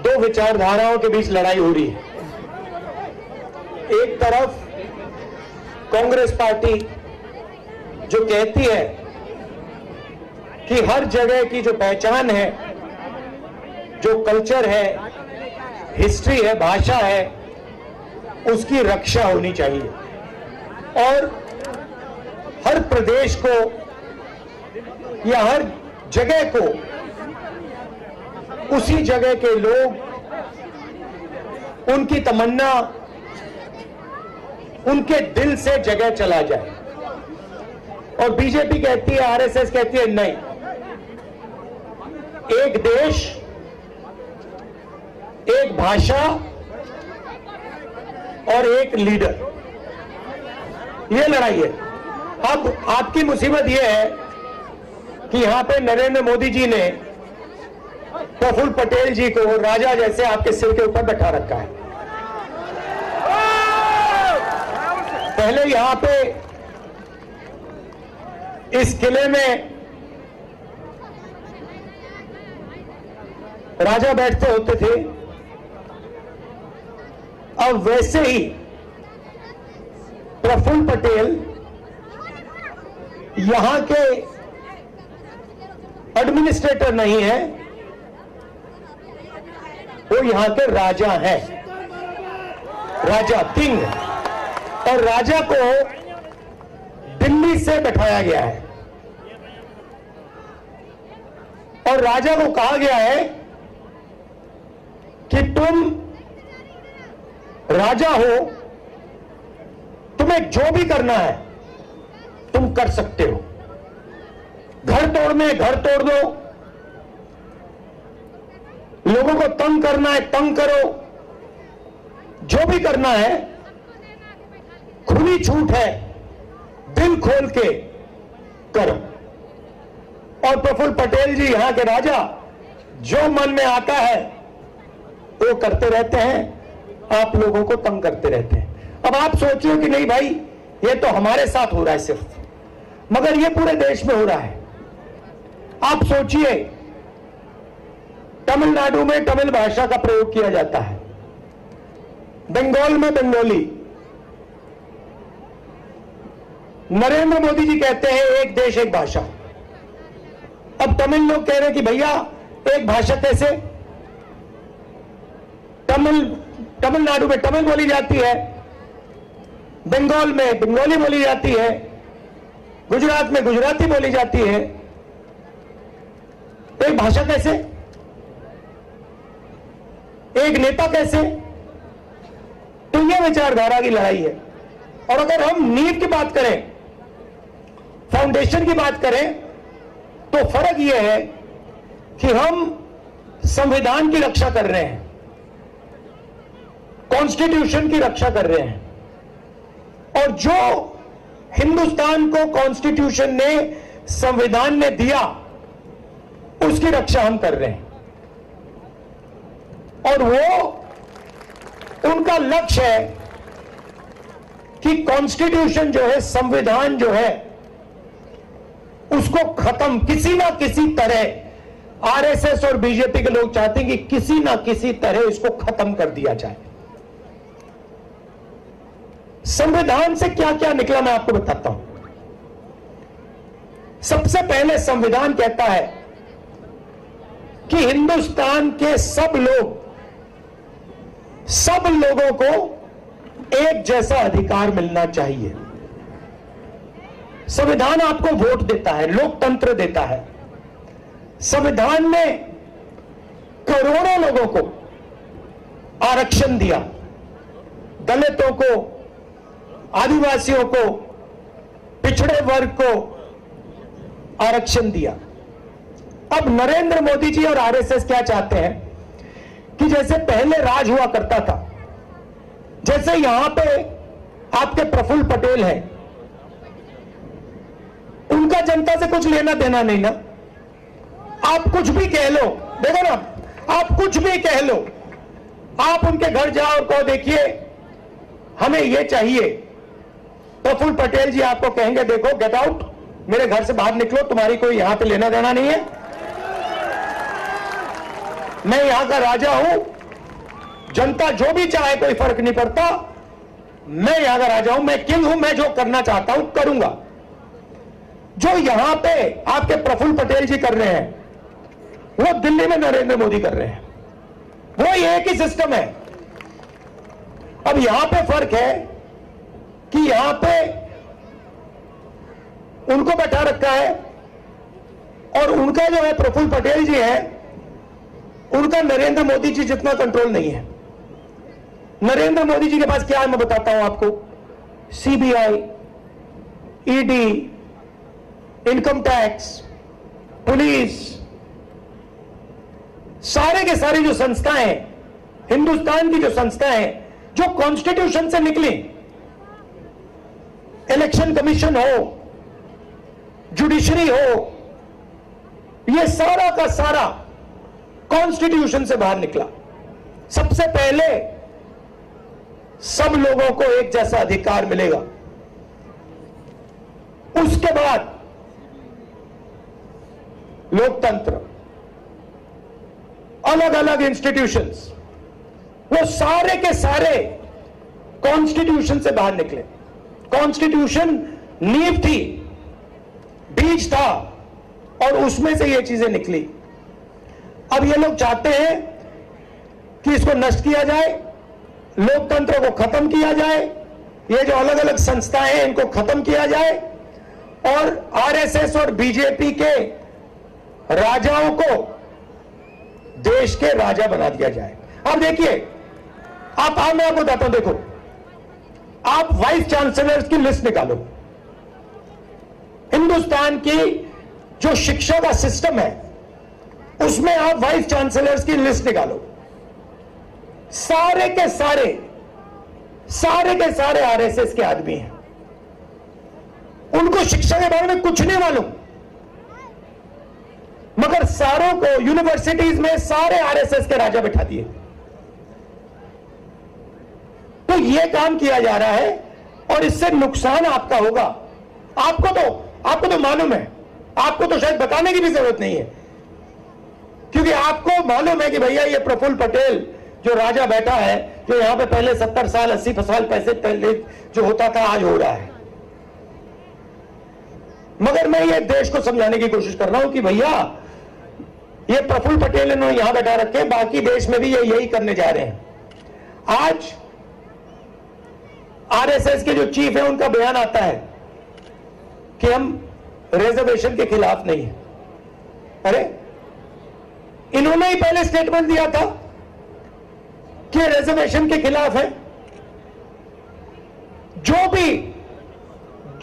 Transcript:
दो विचारधाराओं के बीच लड़ाई हो रही है। एक तरफ कांग्रेस पार्टी जो कहती है कि हर जगह की जो पहचान है, जो कल्चर है, हिस्ट्री है, भाषा है, उसकी रक्षा होनी चाहिए और हर प्रदेश को या हर जगह को उसी जगह के लोग, उनकी तमन्ना, उनके दिल से जगह चला जाए। और बीजेपी कहती है, आरएसएस कहती है नहीं, एक देश, एक भाषा और एक लीडर, ये लड़ाई है। अब आपकी मुसीबत यह है कि यहां पे नरेंद्र मोदी जी ने प्रफुल्ल पटेल जी को राजा जैसे आपके सिर के ऊपर बैठा रखा है। पहले यहां पे इस किले में राजा बैठते होते थे, अब वैसे ही प्रफुल्ल पटेल यहां के एडमिनिस्ट्रेटर नहीं है, वो यहां के राजा हैं, राजा किंग। और राजा को दिल्ली से बैठाया गया है और राजा को कहा गया है कि तुम राजा हो, तुम्हें जो भी करना है तुम कर सकते हो। घर तोड़ने घर तोड़ दो, लोगों को तंग करना है तंग करो, जो भी करना है खुली छूट है, दिल खोल के करो। और प्रफुल्ल पटेल जी यहां के राजा जो मन में आता है वो करते रहते हैं, आप लोगों को तंग करते रहते हैं। अब आप सोच रहे हो कि नहीं भाई ये तो हमारे साथ हो रहा है सिर्फ, मगर ये पूरे देश में हो रहा है। आप सोचिए, तमिलनाडु में तमिल भाषा का प्रयोग किया जाता है, बंगाल में बंगाली। नरेंद्र मोदी जी कहते हैं एक देश एक भाषा। अब तमिल लोग कह रहे हैं कि भैया एक भाषा कैसे? तमिलनाडु में तमिल बोली जाती है, बंगाल में बंगाली बोली जाती है, गुजरात में गुजराती बोली जाती है, एक भाषा कैसे? एक नेता कैसे? तो यह विचारधारा की लड़ाई है। और अगर हम नींव की बात करें, फाउंडेशन की बात करें, तो फर्क यह है कि हम संविधान की रक्षा कर रहे हैं, कॉन्स्टिट्यूशन की रक्षा कर रहे हैं, और जो हिंदुस्तान को कॉन्स्टिट्यूशन ने, संविधान ने दिया, उसकी रक्षा हम कर रहे हैं। और वो उनका लक्ष्य है कि कॉन्स्टिट्यूशन जो है, संविधान जो है, उसको खत्म किसी ना किसी तरह, आरएसएस और बीजेपी के लोग चाहते हैं कि किसी ना किसी तरह इसको खत्म कर दिया जाए। संविधान से क्या क्या निकला मैं आपको बताता हूं। सबसे पहले संविधान कहता है कि हिंदुस्तान के सब लोगों को एक जैसा अधिकार मिलना चाहिए। संविधान आपको वोट देता है, लोकतंत्र देता है। संविधान ने करोड़ों लोगों को आरक्षण दिया, दलितों को, आदिवासियों को, पिछड़े वर्ग को आरक्षण दिया। अब नरेंद्र मोदी जी और आरएसएस क्या चाहते हैं कि जैसे पहले राज हुआ करता था, जैसे यहां पे आपके प्रफुल्ल पटेल हैं, उनका जनता से कुछ लेना देना नहीं ना। आप कुछ भी कह लो, देखो ना, आप कुछ भी कह लो, आप उनके घर जाओ और कहो देखिए हमें ये चाहिए, प्रफुल्ल पटेल जी आपको कहेंगे देखो गेट आउट, मेरे घर से बाहर निकलो, तुम्हारी कोई यहां पे लेना देना नहीं है, मैं यहां का राजा हूं, जनता जो भी चाहे कोई फर्क नहीं पड़ता, मैं यहां अगर आ जाऊं, मैं किंग हूं, मैं जो करना चाहता हूं करूंगा। जो यहां पे आपके प्रफुल्ल पटेल जी कर रहे हैं, वो दिल्ली में नरेंद्र मोदी कर रहे हैं। वो एक ही सिस्टम है। अब यहां पे फर्क है कि यहां पे उनको बैठा रखा है और उनका जो है प्रफुल्ल पटेल जी है, उनका नरेंद्र मोदी जी जितना कंट्रोल नहीं है। नरेंद्र मोदी जी के पास क्या है मैं बताता हूं आपको। CBI, ED, income tax, police, सारे के सारे जो संस्थाएं, हिंदुस्तान की जो संस्थाएं जो कॉन्स्टिट्यूशन से निकली, इलेक्शन कमीशन हो, जुडिशरी हो, ये सारा का सारा कॉन्स्टिट्यूशन से बाहर निकला। सबसे पहले सब लोगों को एक जैसा अधिकार मिलेगा, उसके बाद लोकतंत्र, अलग अलग इंस्टीट्यूशंस, वो सारे के सारे कॉन्स्टिट्यूशन से बाहर निकले। कॉन्स्टिट्यूशन नींव थी, बीज था, और उसमें से ये चीजें निकली। अब ये लोग चाहते हैं कि इसको नष्ट किया जाए, लोकतंत्र को खत्म किया जाए, ये जो अलग अलग संस्थाएं हैं इनको खत्म किया जाए, और आरएसएस और बीजेपी के राजाओं को देश के राजा बना दिया जाए। अब देखिए, मैं आपको बताता हूं, देखो, आप वाइस चांसलर्स की लिस्ट निकालो। हिंदुस्तान की जो शिक्षा का सिस्टम है उसमें आप वाइस चांसलर्स की लिस्ट निकालो। सारे के सारे आरएसएस के आदमी हैं, उनको शिक्षा के बारे में कुछ नहीं मालूम, मगर सारों को यूनिवर्सिटीज में सारे आरएसएस के राजा बिठा दिए। तो यह काम किया जा रहा है और इससे नुकसान आपका होगा। आपको तो मालूम है, आपको तो शायद बताने की भी जरूरत नहीं है, क्योंकि आपको मालूम है कि भैया ये प्रफुल्ल पटेल जो राजा बैठा है, जो यहां पे पहले 70 साल 80 साल पैसे पहले जो होता था आज हो रहा है। मगर मैं ये देश को समझाने की कोशिश कर रहा हूं कि भैया ये प्रफुल्ल पटेल इन्होंने यहां बैठा रखे, बाकी देश में भी ये यही करने जा रहे हैं। आज आरएसएस के जो चीफ है उनका बयान आता है कि हम रिजर्वेशन के खिलाफ नहीं है। अरे इन्होंने ही पहले स्टेटमेंट दिया था कि रिजर्वेशन के खिलाफ है। जो भी